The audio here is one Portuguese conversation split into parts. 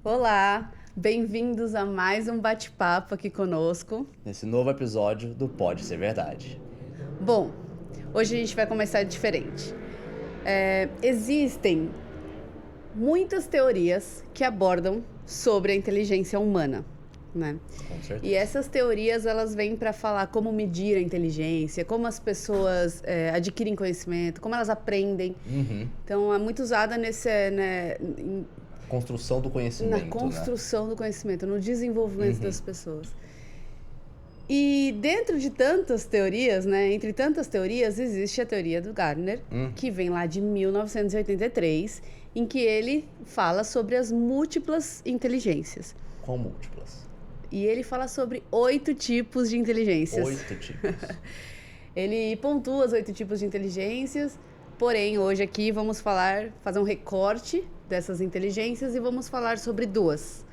Olá, bem-vindos a mais um bate-papo aqui conosco. Nesse novo episódio do Pode Ser Verdade. Bom, hoje a gente vai começar diferente. Existem muitas teorias que abordam sobre a inteligência humana, né? Com certeza. E essas teorias, elas vêm para falar como medir a inteligência, como as pessoas adquirem conhecimento, como elas aprendem. Então, é muito usada Construção do conhecimento, na construção do conhecimento, no desenvolvimento das pessoas. E dentro de tantas teorias, né, entre tantas teorias, existe a teoria do Gardner, que vem lá de 1983, em que ele fala sobre as múltiplas inteligências. Com múltiplas. E ele fala sobre 8 tipos de inteligências. 8 tipos. Ele pontua os 8 tipos de inteligências, porém, hoje aqui vamos fazer um recorte dessas inteligências e vamos falar sobre duas.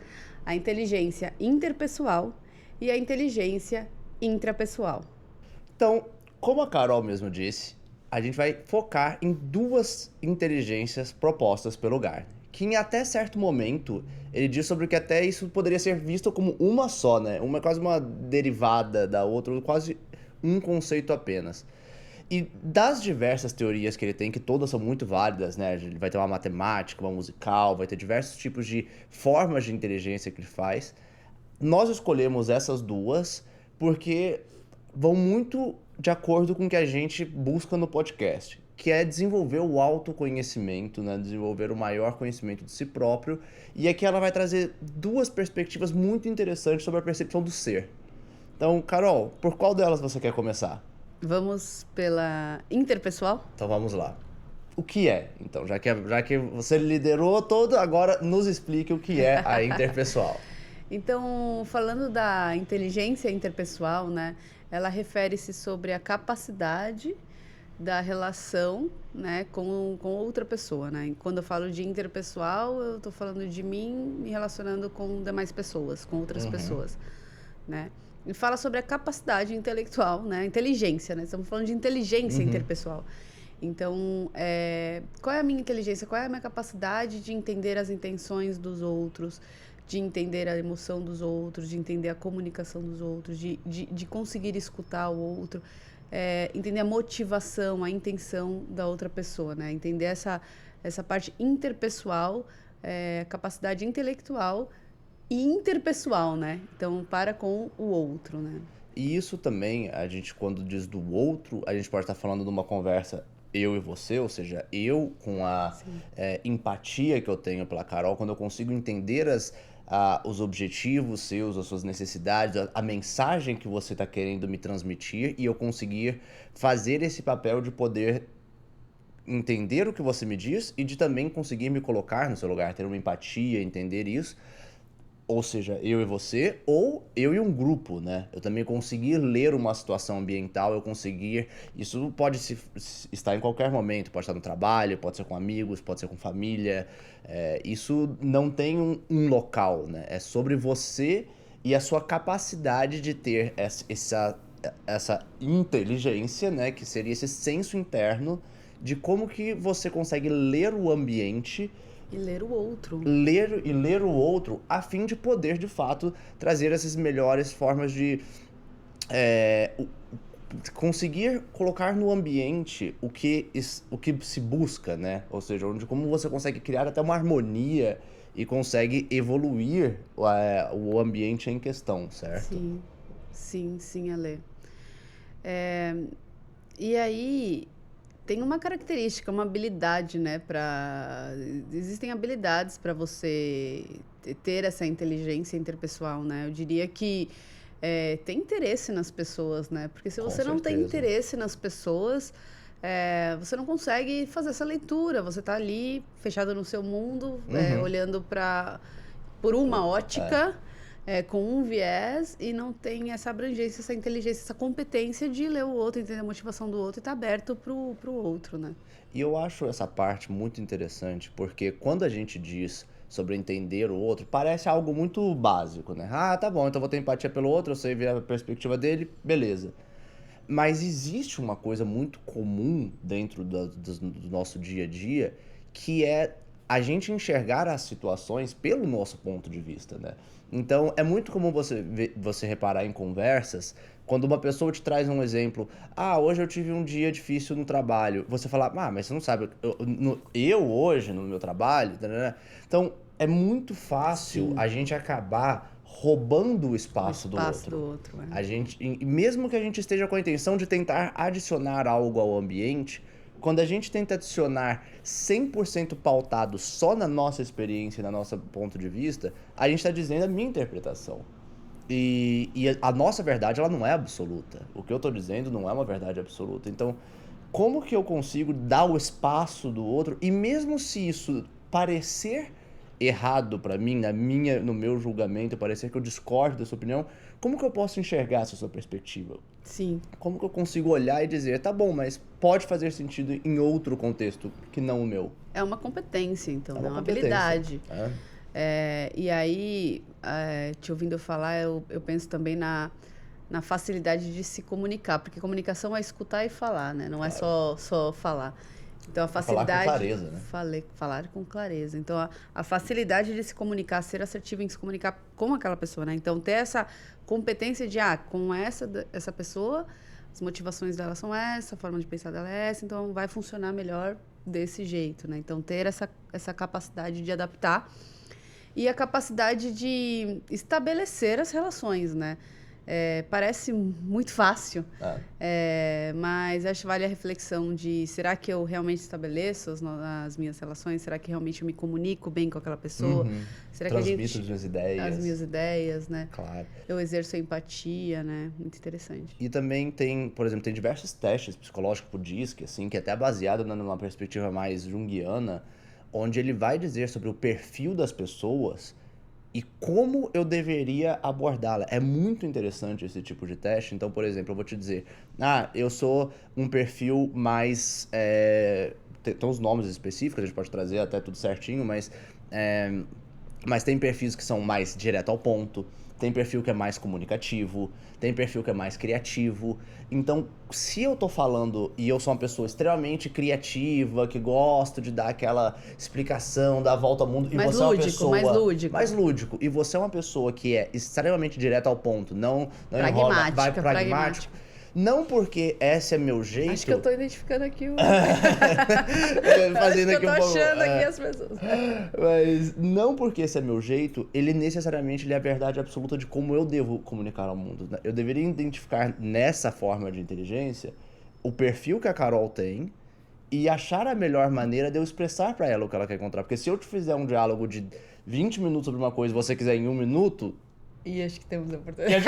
A inteligência interpessoal e a inteligência intrapessoal. Então, como a Carol mesmo disse, a gente vai focar em duas inteligências propostas pelo Gardner, que em até certo momento ele diz sobre que até isso poderia ser visto como uma só, né? Uma quase uma derivada da outra, quase um conceito apenas. E das diversas teorias que ele tem, que todas são muito válidas, né? Ele vai ter uma matemática, uma musical, vai ter diversos tipos de formas de inteligência que ele faz. Nós escolhemos essas duas porque vão muito de acordo com o que a gente busca no podcast, que é desenvolver o autoconhecimento, né? Desenvolver o maior conhecimento de si próprio. E aqui ela vai trazer duas perspectivas muito interessantes sobre a percepção do ser. Então, Carol, por qual delas você quer começar? Vamos pela interpessoal? Então vamos lá. O que é? Então, já que você liderou todo, agora nos explique o que é a interpessoal. Então, falando da inteligência interpessoal, né, ela refere-se sobre a capacidade da relação, né, com outra pessoa, né? E quando eu falo de interpessoal, eu estou falando de mim me relacionando com demais pessoas, com outras pessoas, né? E fala sobre a capacidade intelectual, né? Inteligência, né? Estamos falando de inteligência interpessoal. Então, qual é a minha inteligência? Qual é a minha capacidade de entender as intenções dos outros, de entender a emoção dos outros, de entender a comunicação dos outros, de conseguir escutar o outro, entender a motivação, a intenção da outra pessoa, né? Entender essa parte interpessoal, capacidade intelectual e interpessoal, né? Então, para com o outro, né? E isso também, a gente quando diz do outro, a gente pode estar falando de uma conversa eu e você, ou seja, eu com a empatia que eu tenho pela Carol, quando eu consigo entender os objetivos seus, as suas necessidades, a mensagem que você está querendo me transmitir e eu conseguir fazer esse papel de poder entender o que você me diz e de também conseguir me colocar no seu lugar, ter uma empatia, entender isso. Ou seja, eu e você, ou eu e um grupo, né? Eu também conseguir ler uma situação ambiental, eu conseguir... Isso pode estar em qualquer momento, pode estar no trabalho, pode ser com amigos, pode ser com família. Isso não tem um local, né? É sobre você e a sua capacidade de ter essa inteligência, né? Que seria esse senso interno de como que você consegue ler o ambiente... E ler o outro. Ler o outro a fim de poder, de fato, trazer essas melhores formas de conseguir colocar no ambiente o que se busca, né? Ou seja, como você consegue criar até uma harmonia e consegue evoluir o ambiente em questão, certo? Sim, Ale. E aí... Tem uma característica, uma habilidade, né? Existem habilidades para você ter essa inteligência interpessoal, né? Eu diria que tem interesse nas pessoas, né? Porque se você não tem interesse nas pessoas, você não consegue fazer essa leitura. Você está ali, fechado no seu mundo, olhando por uma ótica... com um viés e não tem essa abrangência, essa inteligência, essa competência de ler o outro, entender a motivação do outro e estar aberto pro outro, né? E eu acho essa parte muito interessante, porque quando a gente diz sobre entender o outro, parece algo muito básico, né? Ah, tá bom, então vou ter empatia pelo outro, eu sei ver a perspectiva dele, beleza. Mas existe uma coisa muito comum dentro do nosso dia a dia, que é a gente enxergar as situações pelo nosso ponto de vista, né? Então, é muito comum você reparar em conversas, quando uma pessoa te traz um exemplo, hoje eu tive um dia difícil no trabalho. Você fala, mas você não sabe, eu hoje no meu trabalho, né? Então, é muito fácil Sim. a gente acabar roubando o O espaço do espaço do outro. outro, A gente, mesmo que a gente esteja com a intenção de tentar adicionar algo ao ambiente, quando a gente tenta adicionar 100% pautado só na nossa experiência, na nosso ponto de vista, a gente está dizendo a minha interpretação. E a nossa verdade, ela não é absoluta. O que eu estou dizendo não é uma verdade absoluta. Então, como que eu consigo dar o espaço do outro, e mesmo se isso parecer errado para mim, no meu julgamento, parecer que eu discordo da sua opinião, como que eu posso enxergar essa sua perspectiva? Sim. Como que eu consigo olhar e dizer, tá bom, mas pode fazer sentido em outro contexto que não o meu? É uma competência, então, É né? uma Uma competência. habilidade. E aí, te ouvindo falar, eu penso também na facilidade de se comunicar, porque comunicação é escutar e falar, né? Não é só falar. Então, a Falar com facilidade... clareza, né? Falar com clareza. Então, a facilidade de se comunicar, ser assertivo em se comunicar com aquela pessoa, né? Então, ter essa competência de, com essa pessoa, as motivações dela são essa, a forma de pensar dela é essa, então vai funcionar melhor desse jeito, né? Então, ter essa capacidade de adaptar e a capacidade de estabelecer as relações, né? Parece muito fácil, mas acho que vale a reflexão de será que eu realmente estabeleço as minhas relações? Será que realmente eu me comunico bem com aquela pessoa? Será que Transmito as minhas ideias, né? Claro. Eu exerço a empatia, né? Muito interessante. E também tem, por exemplo, tem diversos testes psicológicos por DISC, assim, que é até baseado numa perspectiva mais junguiana, onde ele vai dizer sobre o perfil das pessoas e como eu deveria abordá-la. É muito interessante esse tipo de teste. Então, por exemplo, eu vou te dizer, eu sou um perfil mais... tem uns nomes específicos, a gente pode trazer até tudo certinho, mas tem perfis que são mais direto ao ponto, tem perfil que é mais comunicativo, tem perfil que é mais criativo. Então, se eu tô falando e eu sou uma pessoa extremamente criativa, que gosto de dar aquela explicação, dar a volta ao mundo, e você é uma pessoa... Mais lúdico. E você é uma pessoa que é extremamente direta ao ponto, não enrola, vai pragmático. Não porque esse é meu jeito... Acho que eu tô identificando aqui o... Fazendo Acho que eu tô aqui achando aqui as pessoas. Mas não porque esse é meu jeito, ele necessariamente é a verdade absoluta de como eu devo comunicar ao mundo. Eu deveria identificar nessa forma de inteligência o perfil que a Carol tem e achar a melhor maneira de eu expressar pra ela o que ela quer encontrar. Porque se eu te fizer um diálogo de 20 minutos sobre uma coisa e você quiser em 1 minuto... E acho que temos a oportunidade.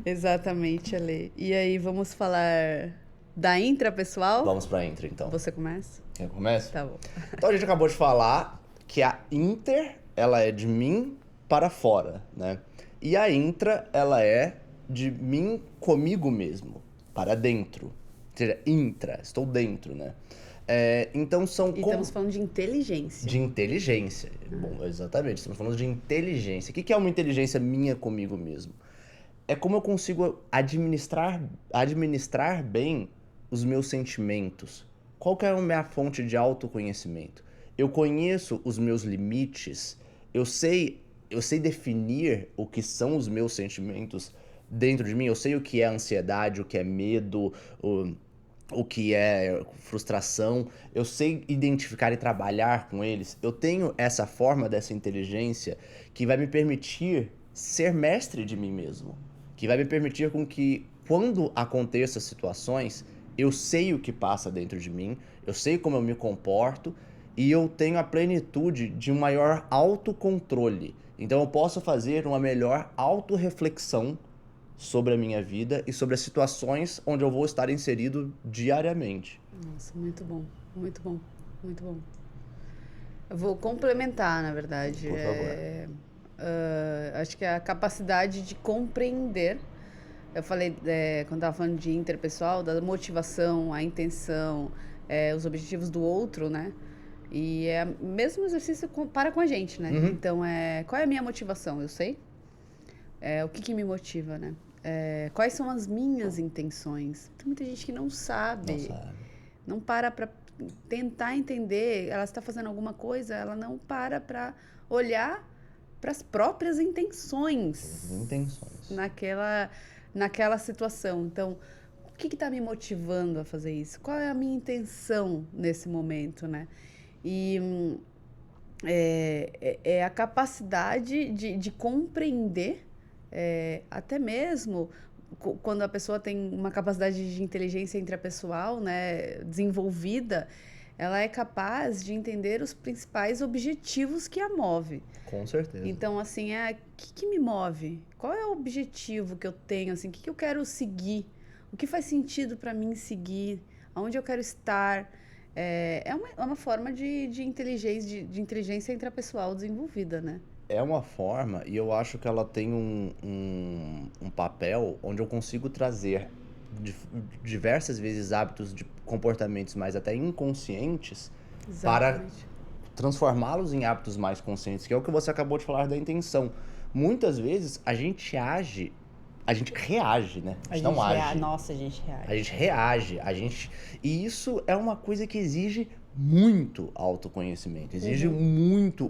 Exatamente, Ale. E aí, vamos falar da intrapessoal? Vamos pra intra, então. Você começa? Quer que eu comece? Tá bom. Então, a gente acabou de falar que a inter, ela é de mim para fora, né? E a intra, ela é de mim comigo mesmo, para dentro. Ou seja, intra, estou dentro, né? Então são... E estamos falando de inteligência. De inteligência. Bom, exatamente, estamos falando de inteligência. O que é uma inteligência minha comigo mesmo? É como eu consigo administrar bem os meus sentimentos. Qual que é a minha fonte de autoconhecimento? Eu conheço os meus limites, eu sei definir o que são os meus sentimentos dentro de mim, eu sei o que é ansiedade, o que é medo, o que é frustração, eu sei identificar e trabalhar com eles. Eu tenho essa forma dessa inteligência que vai me permitir ser mestre de mim mesmo, que vai me permitir com que, quando aconteçam situações, eu sei o que passa dentro de mim, eu sei como eu me comporto e eu tenho a plenitude de um maior autocontrole. Então eu posso fazer uma melhor autorreflexão sobre a minha vida e sobre as situações onde eu vou estar inserido diariamente. Nossa, muito bom, muito bom, muito bom. Eu vou complementar, na verdade. Por favor. Acho que é a capacidade de compreender. Eu falei, quando estava falando de interpessoal, da motivação, a intenção, os objetivos do outro, né? E é o mesmo exercício para com a gente, né? Então, qual é a minha motivação? Eu sei. O que me motiva, né? Quais são as minhas intenções? Tem muita gente que não sabe. não para para tentar entender, ela está fazendo alguma coisa, ela não para olhar para as próprias intenções Intenções. naquela situação. Então, o que está me motivando a fazer isso? Qual é a minha intenção nesse momento, né? E é a capacidade de compreender, até mesmo quando a pessoa tem uma capacidade de inteligência intrapessoal, né, desenvolvida, ela é capaz de entender os principais objetivos que a move. Com certeza. Então, assim, o que me move? Qual é o objetivo que eu tenho? Assim, o que eu quero seguir? O que faz sentido para mim seguir? Aonde eu quero estar? É uma forma de inteligência intrapessoal desenvolvida, né? É uma forma, e eu acho que ela tem um papel onde eu consigo trazer diversas vezes hábitos de comportamentos mais até inconscientes para Exatamente. transformá-los em hábitos mais conscientes, que é o que você acabou de falar da intenção. Muitas vezes a gente reage, né? A gente não age. Nossa, a gente reage. A gente reage, e isso é uma coisa que exige muito autoconhecimento, exige muito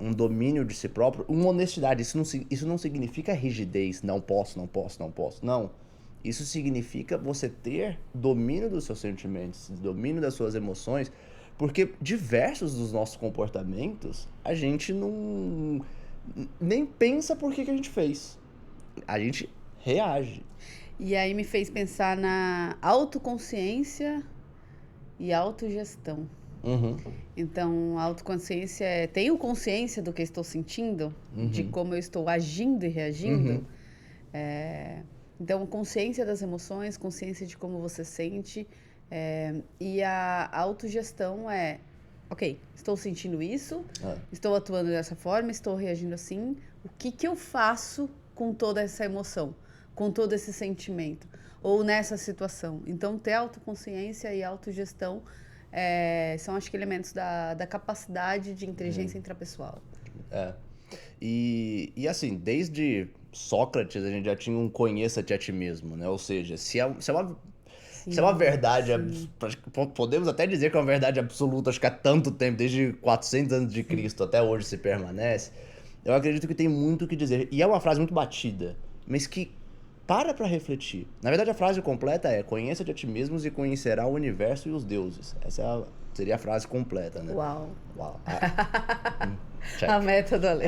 um domínio de si próprio, uma honestidade. Isso não significa rigidez, não posso. Não. Isso significa você ter domínio dos seus sentimentos, domínio das suas emoções, porque diversos dos nossos comportamentos a gente não nem pensa por que a gente fez. A gente reage. E aí me fez pensar na autoconsciência e autogestão. Então, a autoconsciência tenho consciência do que estou sentindo, de como eu estou agindo e reagindo. Então, consciência das emoções, consciência de como você sente. E a autogestão ok, estou sentindo isso, estou atuando dessa forma, estou reagindo assim. O que eu faço com toda essa emoção, com todo esse sentimento, ou nessa situação? Então, ter autoconsciência e autogestão são, acho que, elementos da capacidade de inteligência intrapessoal. E assim, desde Sócrates a gente já tinha um conheça-te a ti mesmo, né? Ou seja, se é uma verdade, podemos até dizer que é uma verdade absoluta, acho que há tanto tempo, desde 400 anos de Cristo até hoje se permanece, eu acredito que tem muito o que dizer. E é uma frase muito batida, mas que para refletir. Na verdade, a frase completa é: conheça-te a ti mesmos e conhecerá o universo e os deuses. Essa seria a frase completa, né? Uau! Check. A meta do Ale.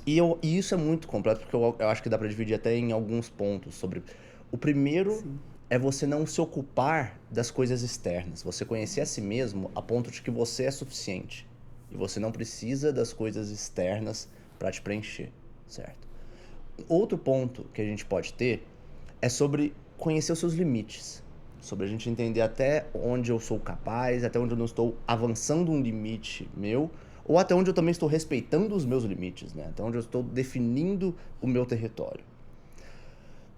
E isso é muito completo, porque eu acho que dá pra dividir até em alguns pontos sobre... O primeiro é você não se ocupar das coisas externas. Você conhecer a si mesmo a ponto de que você é suficiente. E você não precisa das coisas externas para te preencher, certo? Outro ponto que a gente pode ter é sobre conhecer os seus limites. Sobre a gente entender até onde eu sou capaz, até onde eu não estou avançando um limite meu, ou até onde eu também estou respeitando os meus limites, né? Até onde eu estou definindo o meu território.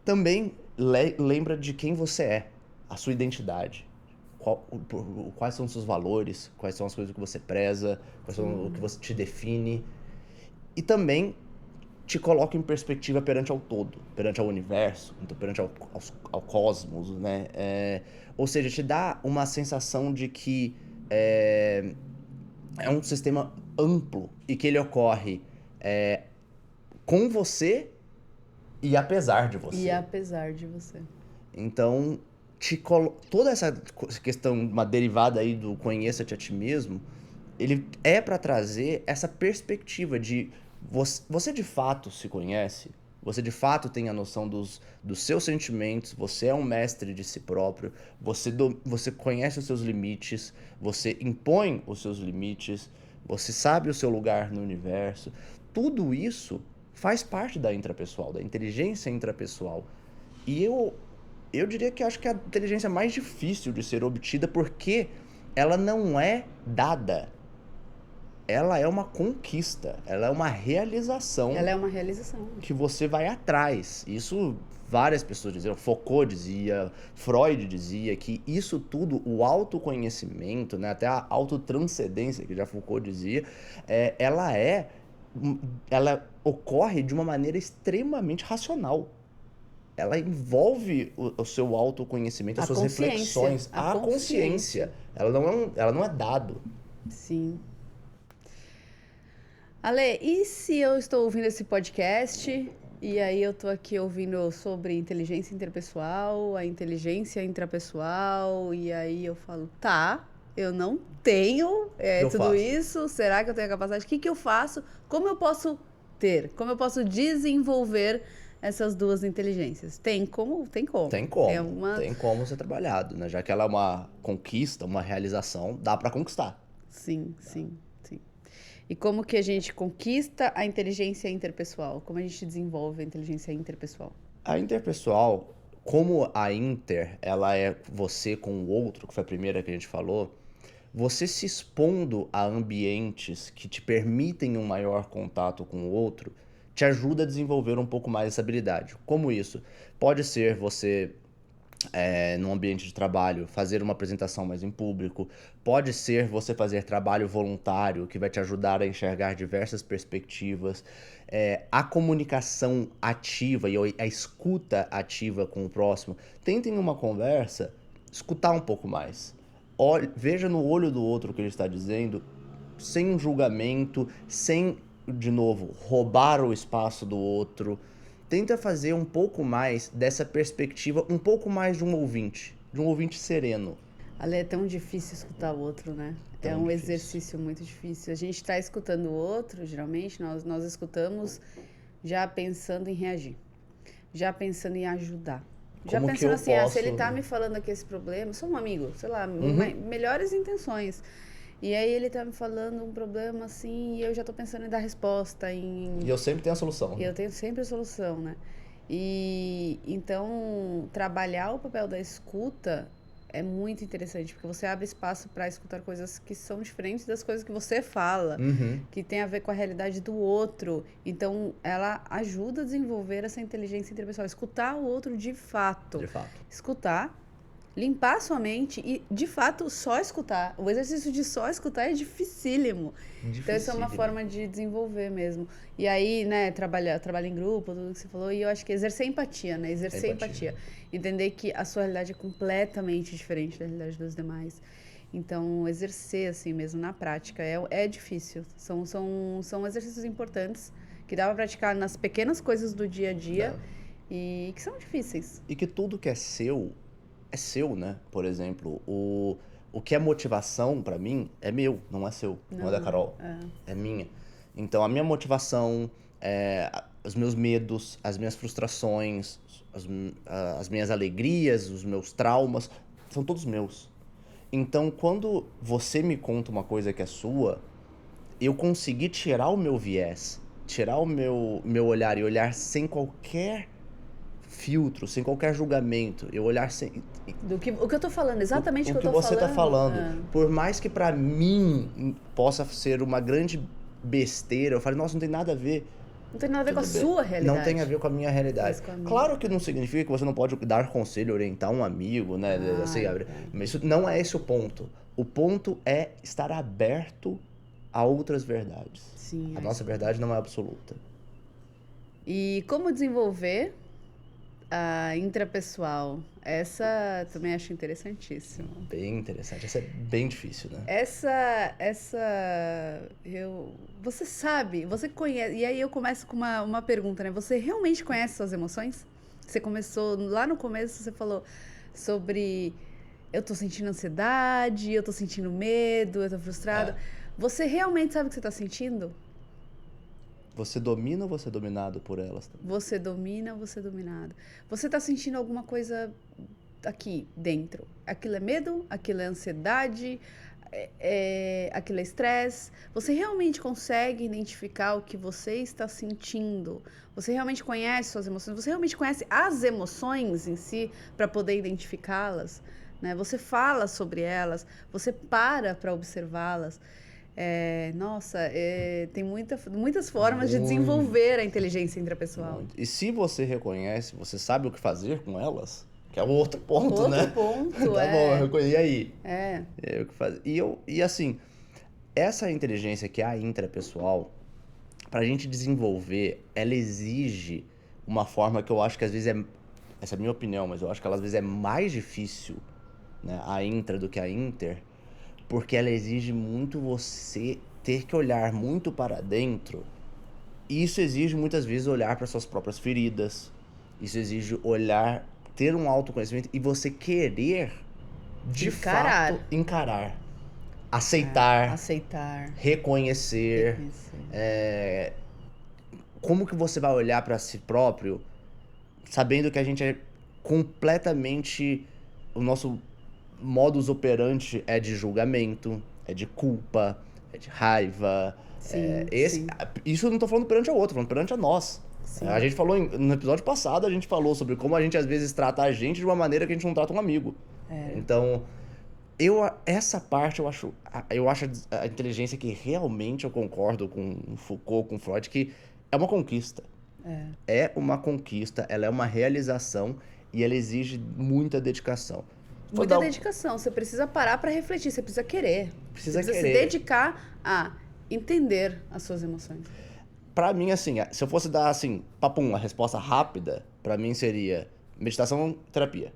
Também lembra de quem você é, a sua identidade. Quais são os seus valores, quais são as coisas que você preza, quais são o que você te define. E também te coloca em perspectiva perante ao todo, perante ao universo, então perante ao cosmos, né? Ou seja, te dá uma sensação de que é um sistema amplo e que ele ocorre com você e apesar de você. E apesar de você. Então, toda essa questão, uma derivada aí do conheça-te a ti mesmo, ele é para trazer essa perspectiva de você de fato se conhece, você de fato tem a noção dos seus sentimentos, você é um mestre de si próprio, você conhece os seus limites, você impõe os seus limites, você sabe o seu lugar no universo. Tudo isso faz parte da intrapessoal, da inteligência intrapessoal. E eu diria que acho que é a inteligência mais difícil de ser obtida, porque ela não é dada. Ela é uma conquista, ela é uma realização. Ela é uma realização. Que você vai atrás. Isso várias pessoas diziam, Foucault dizia, Freud dizia, que isso tudo, o autoconhecimento, né, até a autotranscendência, que já Foucault dizia, ela ocorre de uma maneira extremamente racional. ela envolve o seu autoconhecimento, as A suas consciência. reflexões, a consciência. Ela não é dado. Sim. Ale, e se eu estou ouvindo esse podcast e aí eu tô aqui ouvindo sobre inteligência interpessoal, a inteligência intrapessoal, e aí eu falo, tá, eu não tenho O que eu tudo faço? isso, será que eu tenho a capacidade? O que que eu faço? Como eu posso ter? Como eu posso desenvolver essas duas inteligências? Tem como? Tem como. É uma. Tem como ser trabalhado, né? Já que ela é uma conquista, uma realização, dá pra conquistar. Sim, sim, sim. E como que a gente conquista a inteligência interpessoal? Como a gente desenvolve a inteligência interpessoal? A interpessoal, como a inter, ela é você com o outro, que foi a primeira que a gente falou, você se expondo a ambientes que te permitem um maior contato com o outro, te ajuda a desenvolver um pouco mais essa habilidade. Como isso? Pode ser você num ambiente de trabalho, fazer uma apresentação mais em público. Pode ser você fazer trabalho voluntário, que vai te ajudar a enxergar diversas perspectivas. A comunicação ativa e a escuta ativa com o próximo. Tentem uma conversa, escutar um pouco mais. Veja no olho do outro o que ele está dizendo, sem um julgamento, sem, de novo, roubar o espaço do outro. Tenta fazer um pouco mais dessa perspectiva, um pouco mais de um ouvinte sereno. Ale, é tão difícil escutar o outro, né? É Tão um difícil. exercício muito difícil. A gente está escutando o outro, geralmente, nós escutamos já pensando em reagir, já pensando em ajudar. Já Como que pensando eu assim, se ele posso... tá me falando aqui esse problema, sou um amigo, sei lá, Uhum. melhores intenções. E aí ele tá me falando um problema assim, e eu já tô pensando em dar resposta, E eu sempre tenho a solução. e eu tenho sempre a solução, né? E então trabalhar o papel da escuta é muito interessante, porque você abre espaço para escutar coisas que são diferentes das coisas que você fala, Uhum. que tem a ver com a realidade do outro. Então ela ajuda a desenvolver essa inteligência interpessoal, escutar o outro de fato. De fato. Escutar, limpar sua mente e, de fato, só escutar. O exercício de só escutar é dificílimo. Então, essa é uma Dificílimo. forma de desenvolver mesmo. E aí, né, trabalhar em grupo, tudo que você falou, e eu acho que exercer empatia, né? Exercer empatia. Entender que a sua realidade é completamente diferente da realidade dos demais. Então, exercer assim mesmo na prática é difícil. São exercícios importantes que dá pra praticar nas pequenas coisas do dia a dia Dá. e que são difíceis. E que tudo que é seu, né? Por exemplo, o que é motivação pra mim é meu, não é seu, não é da Carol, é minha. Então a minha motivação, os meus medos, as minhas frustrações, as minhas alegrias, os meus traumas, são todos meus. Então quando você me conta uma coisa que é sua, eu consegui tirar o meu viés, tirar o meu olhar e olhar sem qualquer filtro, sem qualquer julgamento, eu olhar sem, O que eu tô falando, exatamente o que eu tô você tá falando. É. Por mais que pra mim possa ser uma grande besteira, eu falo, nossa, não tem nada a ver. Não tem nada a ver com a Tudo bem. sua realidade. Não tem a ver com a minha realidade. Mas com a minha. Claro que não significa que você não pode dar conselho, orientar um amigo, né? Assim, mas isso não é esse o ponto. O ponto é estar aberto a outras verdades. Sim, A nossa verdade não é absoluta. E como desenvolver a intrapessoal? Essa também acho interessantíssima. Bem interessante. Essa é bem difícil, né? Você sabe, você conhece, e aí eu começo com uma pergunta, né? Você realmente conhece suas emoções? Você começou, lá no começo você falou sobre eu tô sentindo ansiedade, eu tô sentindo medo, eu tô frustrada. Você realmente sabe o que você tá sentindo? Você domina ou você é dominado por elas também? Você domina, você é dominado. Você tá sentindo alguma coisa aqui dentro? Aquilo é medo? Aquilo é ansiedade? Aquilo é estresse? Você realmente consegue identificar o que você está sentindo? Você realmente conhece suas emoções? Você realmente conhece as emoções em si para poder identificá-las? Né? Você fala sobre elas? Você para observá-las? Tem muitas formas de desenvolver a inteligência intrapessoal. E se você reconhece, você sabe o que fazer com elas? Que é o outro ponto, né? Outro ponto, Tá bom, eu reconheço. E aí? É. É o que fazer. E assim, essa inteligência que é a intrapessoal, pra gente desenvolver, ela exige uma forma que eu acho que às vezes essa é a minha opinião, mas eu acho que ela às vezes é mais difícil, né, a intra do que a inter, porque ela exige muito você ter que olhar muito para dentro. E isso exige muitas vezes olhar para suas próprias feridas. Isso exige olhar, ter um autoconhecimento e você querer, de fato, encarar, aceitar, reconhecer. Como que você vai olhar para si próprio sabendo que a gente é completamente... O nosso modus operandi é de julgamento, é de culpa, é de raiva. Sim, sim. Isso eu não tô falando perante a outro, tô falando perante a nós. A gente falou, no episódio passado, a gente falou sobre como a gente às vezes trata a gente de uma maneira que a gente não trata um amigo. Então, essa parte eu acho a inteligência que realmente eu concordo com Foucault, com Freud, que é uma conquista. É uma conquista, ela é uma realização e ela exige muita dedicação. Muita dedicação. Você precisa parar para refletir, você precisa querer. Você precisa se dedicar a entender as suas emoções. Pra mim, assim, se eu fosse dar, assim, papum, a resposta rápida, pra mim seria meditação, terapia.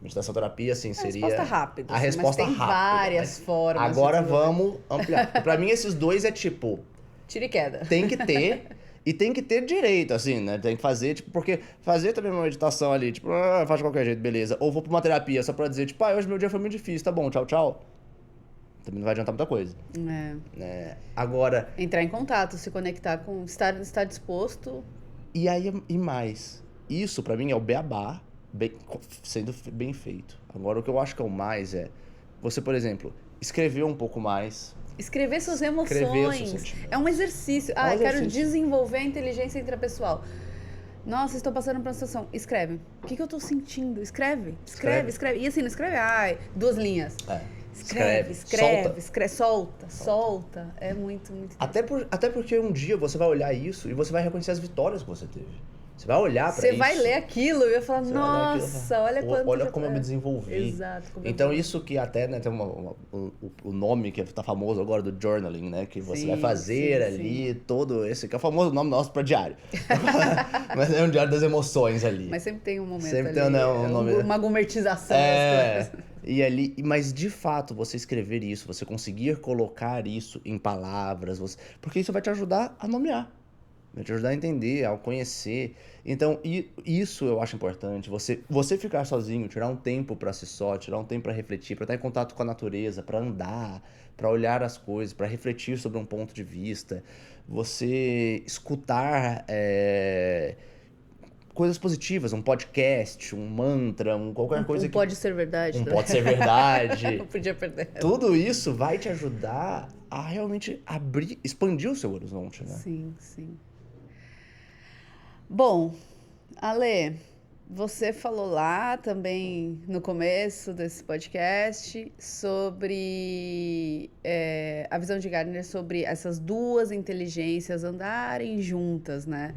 Meditação, terapia, assim, seria... A resposta rápida. A resposta mas tem rápida. Várias formas. Agora vamos ampliar. Pra mim, esses dois é tipo... Tira e queda. Tem que ter... E tem que ter direito, assim, né? Tem que fazer, tipo, porque fazer também uma meditação ali, tipo, faz de qualquer jeito, beleza. Ou vou pra uma terapia só pra dizer, tipo, hoje meu dia foi muito difícil, tá bom, tchau, tchau. Também não vai adiantar muita coisa. Agora... Entrar em contato, se conectar com... Estar disposto. E aí, e mais. Isso, pra mim, é o beabá, sendo bem feito. Agora, o que eu acho que é o mais é... Você, por exemplo, escrever um pouco mais... Escrever suas emoções. É um exercício. Quero desenvolver a inteligência intrapessoal. Nossa, estou passando por uma situação. Escreve. O que eu estou sentindo? Escreve. E assim, não escreve, 2 linhas. Escreve. Solta. É muito até porque um dia você vai olhar isso e você vai reconhecer as vitórias que você teve. Você vai olhar pra isso. Você vai ler aquilo e vai falar, nossa, olha como eu me desenvolvi. Exato. Então isso que até, né, tem o nome que tá famoso agora do journaling, né? Que você vai fazer ali todo esse, que é o famoso nome nosso pra diário. Mas é um diário das emoções ali. Mas sempre tem um momento sempre ali. Tem um nome. Uma gourmetização das coisas. E ali, mas de fato, você escrever isso, você conseguir colocar isso em palavras, porque isso vai te ajudar a nomear. Vai te ajudar a entender, a conhecer. Então, isso eu acho importante. Você ficar sozinho, tirar um tempo pra si só, tirar um tempo pra refletir, pra estar em contato com a natureza, pra andar, pra olhar as coisas, pra refletir sobre um ponto de vista. Você escutar coisas positivas, um podcast, um mantra, qualquer coisa que... Pode ser verdade. Pode ser verdade. Não podia perder. Tudo isso vai te ajudar a realmente expandir o seu horizonte, né? Sim. Bom, Ale, você falou lá também no começo desse podcast sobre a visão de Gardner sobre essas 2 inteligências andarem juntas, né?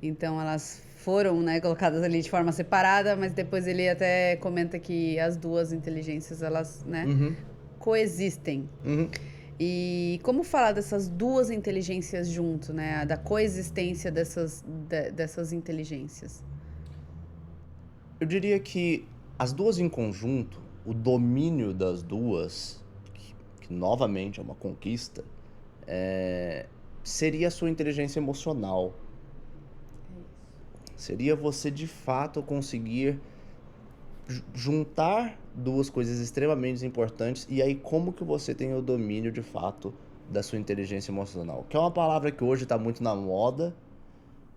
Então elas foram, né, colocadas ali de forma separada, mas depois ele até comenta que as 2 inteligências, elas, né, coexistem. E como falar dessas 2 inteligências junto, né? Da coexistência dessas inteligências? Eu diria que as 2 em conjunto, o domínio das 2, que novamente é uma conquista, seria a sua inteligência emocional. Seria você, de fato, conseguir juntar 2 coisas extremamente importantes e aí como que você tem o domínio, de fato, da sua inteligência emocional. Que é uma palavra que hoje está muito na moda,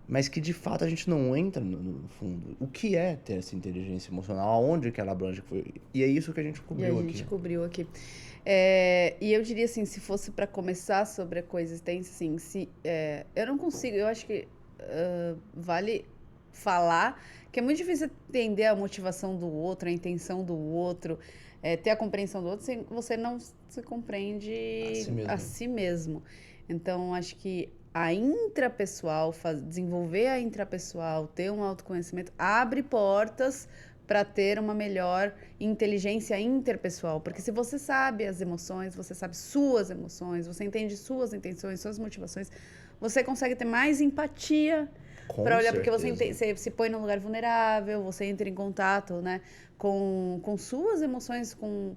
mas que, de fato, a gente não entra no fundo. O que é ter essa inteligência emocional? Aonde que ela abrange? E é isso que a gente cobriu aqui. E eu diria assim, se fosse para começar sobre a coexistência, assim, eu não consigo, eu acho que vale falar que é muito difícil entender a motivação do outro, a intenção do outro, ter a compreensão do outro, se você não se compreende a si mesmo. Então, acho que a intrapessoal, desenvolver a intrapessoal, ter um autoconhecimento, abre portas para ter uma melhor inteligência interpessoal. Porque se você sabe as emoções, você sabe suas emoções, você entende suas intenções, suas motivações, você consegue ter mais empatia Com para olhar, porque você, certeza. você se põe num lugar vulnerável, você entra em contato, né, com suas emoções, com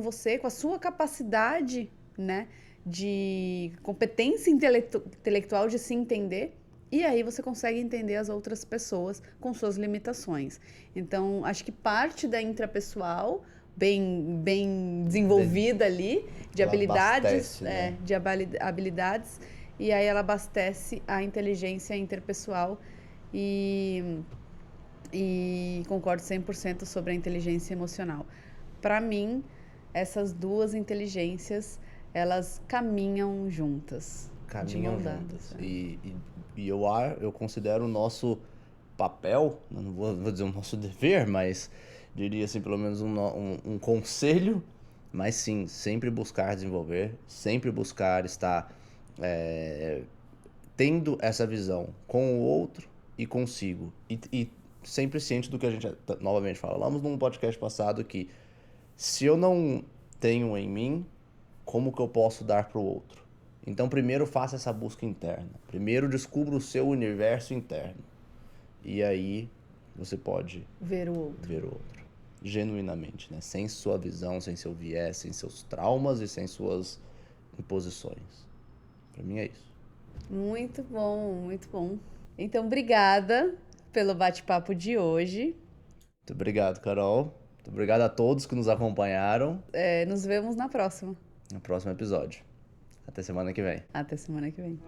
você, com a sua capacidade, né, de competência intelectual de se entender. E aí você consegue entender as outras pessoas com suas limitações. Então, acho que parte da intrapessoal, bem Bem, desenvolvida ali, de ela habilidades, abastece, né? habilidades, e aí ela abastece a inteligência interpessoal e, e concordo 100% sobre a inteligência emocional. Para mim, essas duas inteligências, elas caminham juntas, de Caminham mão dadas. juntas. Eu considero o nosso papel, não vou dizer o nosso dever, mas diria assim, pelo menos um conselho, mas sim, sempre buscar desenvolver, sempre buscar estar é, tendo essa visão com o outro e consigo. E sempre ciente do que a gente, novamente, falamos num podcast passado que se eu não tenho em mim, como que eu posso dar para o outro? Então, primeiro faça essa busca interna. Primeiro descubra o seu universo interno. E aí você pode Ver o outro. ver o outro. Genuinamente, né? Sem sua visão, sem seu viés, sem seus traumas e sem suas imposições. Para mim é isso. Muito bom, muito bom. Então, obrigada pelo bate-papo de hoje. Muito obrigado, Carol. Muito obrigado a todos que nos acompanharam Nos vemos na próxima. no próximo episódio. Até semana que vem. Até semana que vem.